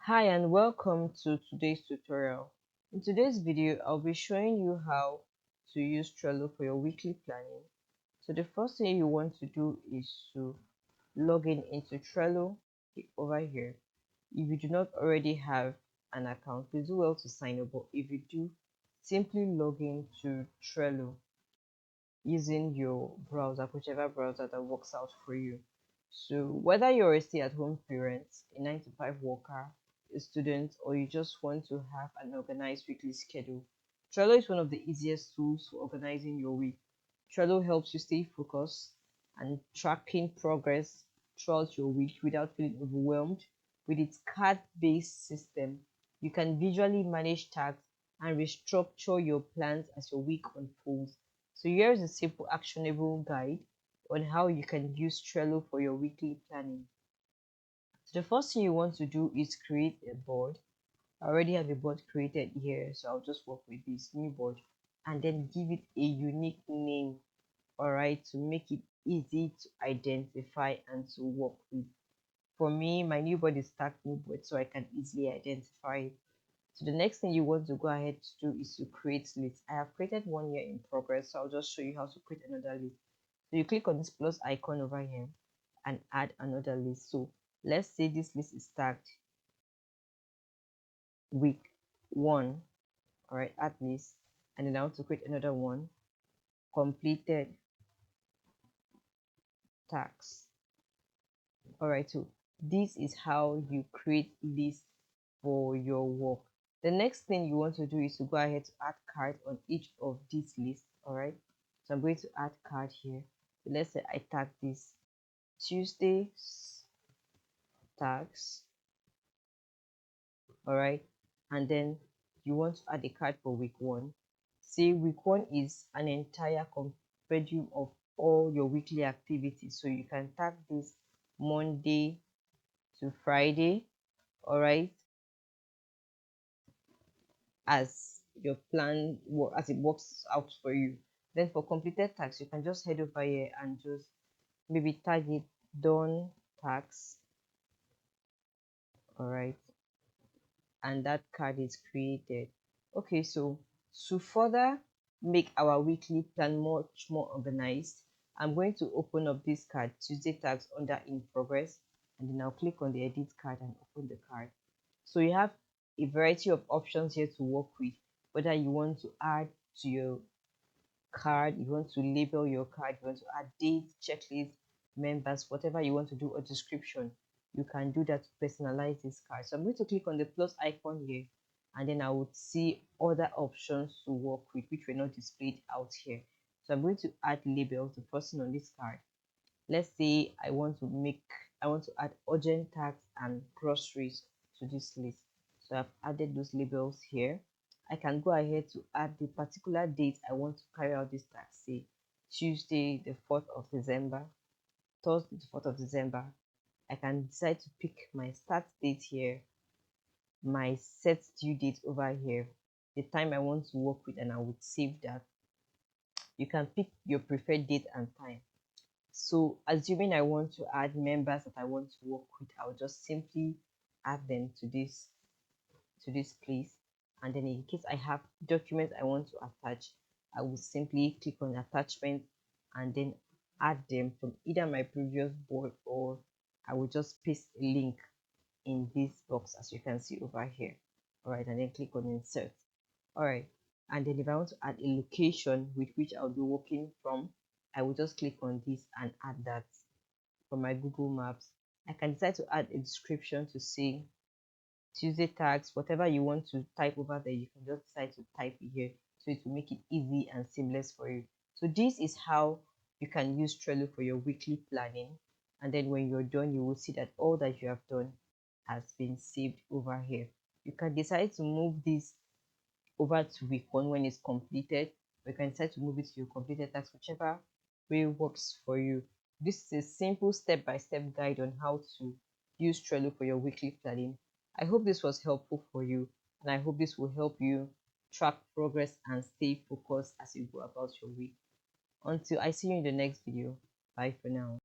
Hi and welcome to today's tutorial. In today's video, I'll be showing you how to use Trello for your weekly planning. So the first thing you want to do is to log in into Trello over here. If you do not already have an account, please do well to sign up. But if you do, simply log in to Trello using your browser, whichever browser that works out for you. So whether you're a stay-at-home parent, a 9 to 5 worker, a student, or you just want to have an organized weekly schedule, Trello is one of the easiest tools for organizing your week. Trello helps you stay focused and tracking progress throughout your week without feeling overwhelmed. With its card-based system, you can visually manage tasks and restructure your plans as your week unfolds. So here is a simple actionable guide on how you can use Trello for your weekly planning. So the first thing you want to do is create a board. I already have a board created here, so I'll just work with this new board and then give it a unique name, all right, to make it easy to identify and to work with. For me, my new board is tagged new board, so I can easily identify it. So the next thing you want to go ahead to do is to create lists. I have created one here in progress, so I'll just show you how to create another list. So you click on this plus icon over here and add another list. So let's say this list is tagged week 1. All right, add list, and then I want to create another one, completed tasks. All right, so this is how you create lists for your work. The next thing you want to do is to go ahead to add card on each of these lists. All right, so I'm going to add card here. So let's say I tag this Tuesday tags. All right, and then you want to add a card for week 1. Say week 1 is an entire compendium of all your weekly activities, so you can tag this Monday to Friday, all right, as your plan as it works out for you. Then for completed tasks, you can just head over here and just maybe tag it done tax, all right, and that card is created. Okay, so to further make our weekly plan much more organized, I'm going to open up this card Tuesday tags under in progress, and then I'll click on the edit card and open the card. So you have a variety of options here to work with, whether you want to add to your card, you want to label your card, you want to add dates, checklist, members, whatever you want to do, or description, you can do that to personalize this card. So I'm going to click on the plus icon here, and then I would see other options to work with which were not displayed out here. So I'm going to add labels, the first thing on this card. Let's say I want to add urgent tasks and groceries to this list. So I've added those labels here. I can go ahead to add the particular date I want to carry out this task, say Tuesday the 4th of December, Thursday the 4th of December. I can decide to pick my start date here, my set due date over here, the time I want to work with, and I would save that. You can pick your preferred date and time. So assuming I want to add members that I want to work with, I'll just simply add them to this place. And then in case I have documents I want to attach, I will simply click on attachment and then add them from either my previous board, or I will just paste a link in this box as you can see over here. All right, and then click on insert. All right, and then if I want to add a location with which I'll be working from, I will just click on this and add that from my Google Maps. I can decide to add a description to say Tuesday tags, whatever you want to type over there, you can just decide to type it here, so it will make it easy and seamless for you. So this is how you can use Trello for your weekly planning, and then when you're done, you will see that all that you have done has been saved over here. You can decide to move this over to week 1 when it's completed. We can decide to move it to your completed task, whichever way works for you. This is a simple step-by-step guide on how to use Trello for your weekly planning. I hope this was helpful for you, and I hope this will help you track progress and stay focused as you go about your week. Until I see you in the next video, bye for now.